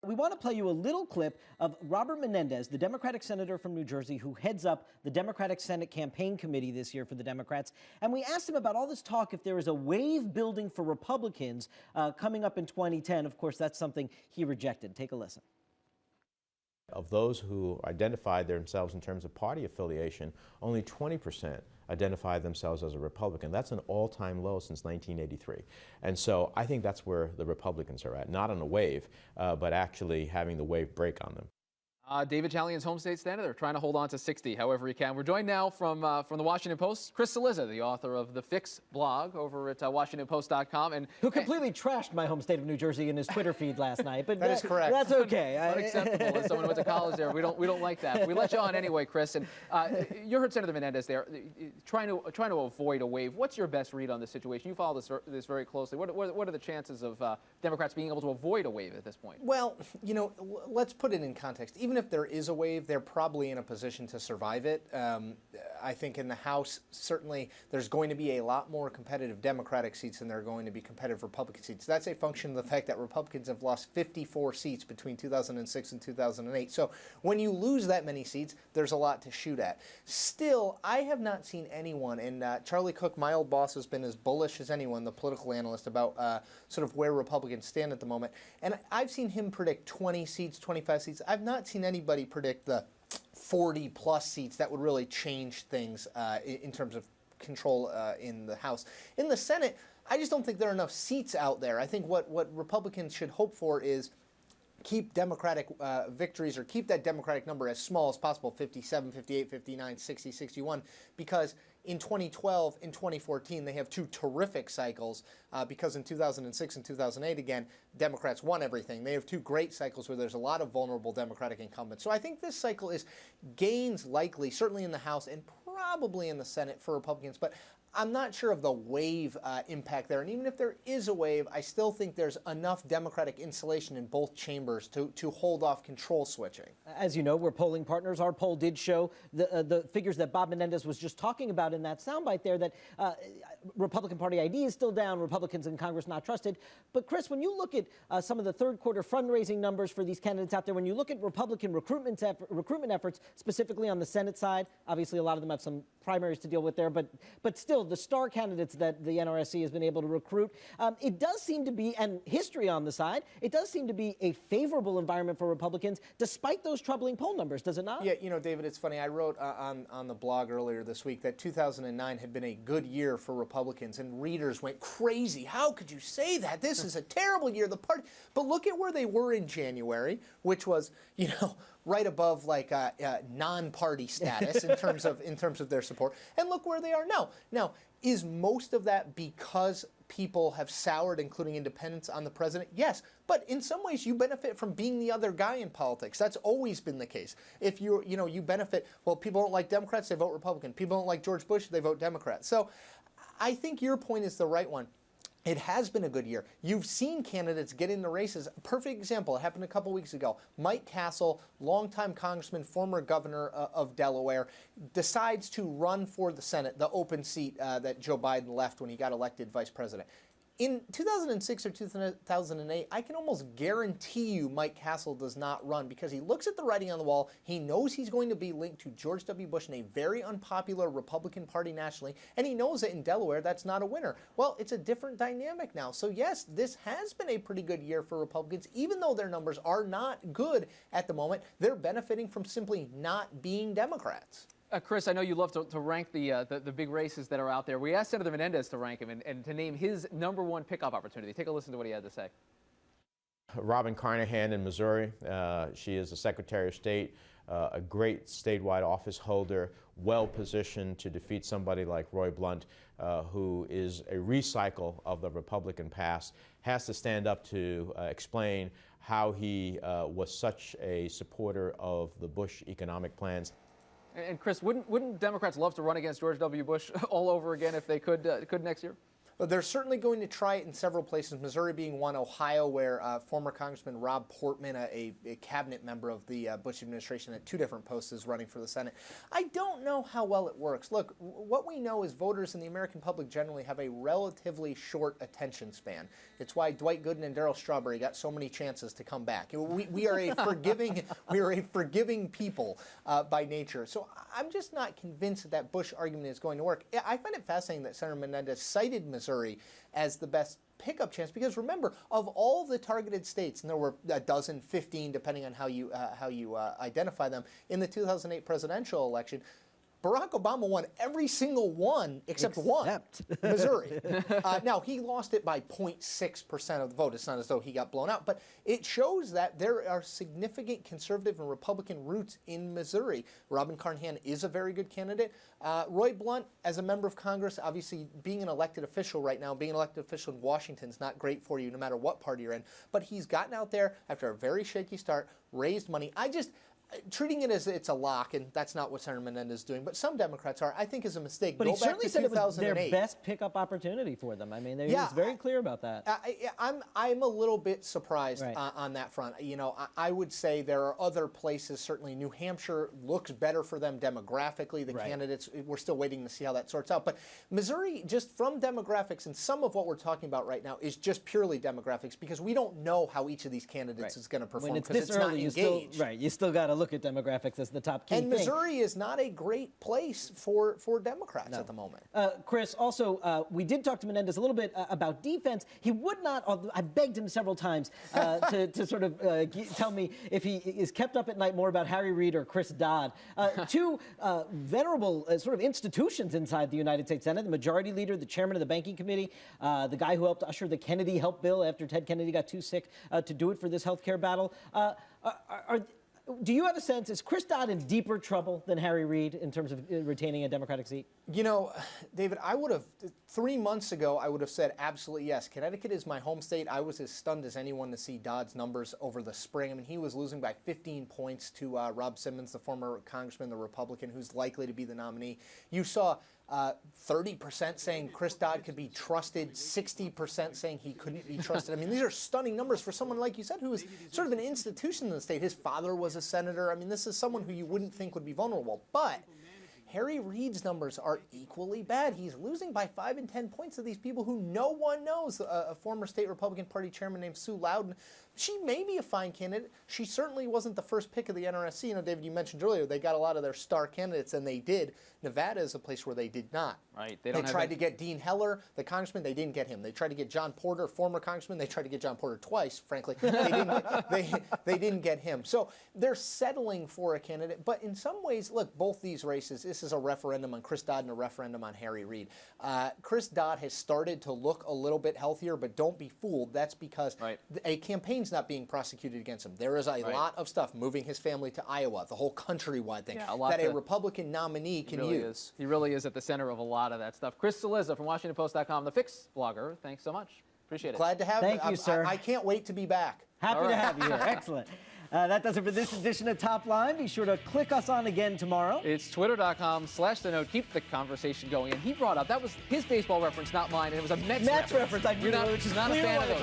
We want to play you a little clip of Robert Menendez, the Democratic senator from New Jersey who heads up the Democratic Senate campaign committee this year for the Democrats. And we asked him about all this talk if there is a wave building for Republicans coming up in 2010. Of course, that's something he rejected. Take a listen. Of those who identified themselves in terms of party affiliation, only 20% identify themselves as a Republican. That's an all-time low since 1983. And so I think that's where the Republicans are at, not on a wave, but actually having the wave break on them. David Chalian's home state senator trying to hold on to 60 however he can. We're joined now from the Washington Post, Chris Cillizza, the author of the Fix blog over at WashingtonPost.com. And who completely trashed my home state of New Jersey in his Twitter feed last night. But that is correct. That's okay. Unacceptable. As someone who went to college there, we don't like that. We let you on anyway, Chris. And you heard Senator Menendez there trying to avoid a wave. What's your best read on this situation? You follow this very closely. What are the chances of Democrats being able to avoid a wave at this point? Well, you know, let's put it in context. Even if there is a wave, they're probably in a position to survive it. I think in the House, certainly there's going to be a lot more competitive Democratic seats than there are going to be competitive Republican seats. That's a function of the fact that Republicans have lost 54 seats between 2006 and 2008. So when you lose that many seats, there's a lot to shoot at. Still, I have not seen anyone, and Charlie Cook, my old boss, has been as bullish as anyone, the political analyst, about sort of where Republicans stand at the moment. And I've seen him predict 20 seats, 25 seats. I've not seen anybody predict the 40-plus seats that would really change things in terms of control in the House. In the Senate, I just don't think there are enough seats out there. I think what Republicans should hope for is keep Democratic victories, or keep that Democratic number as small as possible, 57, 58, 59, 60, 61, because in 2012, in 2014, they have two terrific cycles because in 2006 and 2008, again, Democrats won everything. They have two great cycles where there's a lot of vulnerable Democratic incumbents. So I think this cycle is gains likely, certainly in the House and probably in the Senate for Republicans, but I'm not sure of the wave impact there. And even if there is a wave, I still think there's enough Democratic insulation in both chambers to hold off control switching. As you know, we're polling partners. Our poll did show the figures that Bob Menendez was just talking about in that soundbite there, that Republican Party ID is still down, Republicans in Congress not trusted. But Chris, when you look at some of the third quarter fundraising numbers for these candidates out there, when you look at Republican recruitment efforts, specifically on the Senate side, obviously a lot of them have some primaries to deal with there, but still, the star candidates that the NRSC has been able to recruit, it does seem to be, and history on the side, it does seem to be a favorable environment for Republicans, despite those troubling poll numbers, does it not? Yeah, you know, David, it's funny. I wrote on the blog earlier this week that 2009 had been a good year for Republicans, and readers went crazy. How could you say that? This is a terrible year. The party, but look at where they were in January, which was, you know, right above like non-party status in terms of their support, and look where they are now. Now, is most of that because people have soured, including independents, on the president? Yes, but in some ways you benefit from being the other guy in politics. That's always been the case. If you benefit, well, people don't like Democrats, they vote Republican. People don't like George Bush, they vote Democrat. So I think your point is the right one. It has been a good year. You've seen candidates get in the races. A perfect example, it happened a couple weeks ago. Mike Castle, longtime congressman, former governor of Delaware, decides to run for the Senate, the open seat that Joe Biden left when he got elected vice president. In 2006 or 2008, I can almost guarantee you Mike Castle does not run because he looks at the writing on the wall. He knows he's going to be linked to George W. Bush in a very unpopular Republican Party nationally, and he knows that in Delaware that's not a winner. Well, it's a different dynamic now. So yes, this has been a pretty good year for Republicans. Even though their numbers are not good at the moment, they're benefiting from simply not being Democrats. Chris, I know you love to rank the big races that are out there. We asked Senator Menendez to rank him and to name his number one pickup opportunity. Take a listen to what he had to say. Robin Carnahan in Missouri. She is the Secretary of State, a great statewide office holder, well positioned to defeat somebody like Roy Blunt, who is a recycle of the Republican past, has to stand up to explain how he was such a supporter of the Bush economic plans. And Chris, wouldn't Democrats love to run against George W. Bush all over again if they could next year? Well, they're certainly going to try it in several places, Missouri being one, Ohio, where former Congressman Rob Portman, a cabinet member of the Bush administration at 2 different posts, is running for the Senate. I don't know how well it works. Look, what we know is voters and the American public generally have a relatively short attention span. It's why Dwight Gooden and Darryl Strawberry got so many chances to come back. We are a forgiving people by nature. So I'm just not convinced that Bush argument is going to work. I find it fascinating that Senator Menendez cited Missouri as the best pickup chance, because remember, of all the targeted states, and there were a dozen, 15, depending on how you identify them, in the 2008 presidential election, Barack Obama won every single one except one, Missouri. Now, he lost it by 0.6% of the vote. It's not as though he got blown out, but it shows that there are significant conservative and Republican roots in Missouri. Robin Carnahan is a very good candidate. Roy Blunt, as a member of Congress, obviously being an elected official right now, being an elected official in Washington is not great for you no matter what party you're in, but he's gotten out there after a very shaky start, raised money. Treating it as it's a lock, and that's not what Senator Menendez is doing, but some Democrats are, I think is a mistake. But he certainly said it was their best pickup opportunity for them. I mean, he was very clear about that. I'm a little bit surprised on that front. You know, I would say there are other places, certainly New Hampshire looks better for them demographically. The candidates, we're still waiting to see how that sorts out. But Missouri, just from demographics, and some of what we're talking about right now is just purely demographics, because we don't know how each of these candidates is going to perform because it's not engaged. You still got to look at demographics as the top key thing. And Missouri is not a great place for Democrats at the moment. Chris, also, we did talk to Menendez a little bit about defense. He would not, although I begged him several times to sort of tell me if he is kept up at night more about Harry Reid or Chris Dodd. 2 venerable sort of institutions inside the United States Senate, the Majority Leader, the Chairman of the Banking Committee, the guy who helped usher the Kennedy help bill after Ted Kennedy got too sick to do it for this health care battle. Do you have a sense, is Chris Dodd in deeper trouble than Harry Reid in terms of retaining a Democratic seat? You know, David, 3 months ago, I would have said absolutely yes. Connecticut is my home state. I was as stunned as anyone to see Dodd's numbers over the spring. I mean, he was losing by 15 points to Rob Simmons, the former congressman, the Republican, who's likely to be the nominee. You saw 30% saying Chris Dodd could be trusted, 60% saying he couldn't be trusted. I mean, these are stunning numbers for someone, like you said, who is sort of an institution in the state. His father was a senator. I mean, this is someone who you wouldn't think would be vulnerable. But Harry Reid's numbers are equally bad. He's losing by 5 and 10 points to these people who no one knows. A former state Republican Party chairman named Sue Loudon. She may be a fine candidate. She certainly wasn't the first pick of the NRSC. You know, David, you mentioned earlier, they got a lot of their star candidates, and they did. Nevada is a place where they did not. Right. They tried to get Dean Heller, the congressman. They didn't get him. They tried to get John Porter, former congressman. They tried to get John Porter twice, frankly. They didn't get him. So they're settling for a candidate. But in some ways, look, both these races, this is a referendum on Chris Dodd and a referendum on Harry Reid. Chris Dodd has started to look a little bit healthier, but don't be fooled. That's because a campaign's not being prosecuted against him. There is a lot of stuff moving his family to Iowa, the whole countrywide thing that a Republican nominee can use. He really is at the center of a lot of that stuff. Chris Cillizza from WashingtonPost.com, the Fix blogger. Thanks so much. Appreciate it. Glad to have you. Thank you, sir. I can't wait to be back. Happy to have you here. Excellent. That does it for this edition of Top Line. Be sure to click us on again tomorrow. It's twitter.com/TheNote. Keep the conversation going. And he brought up, that was his baseball reference, not mine. And it was a Mets reference. I knew, which is not a fan of those.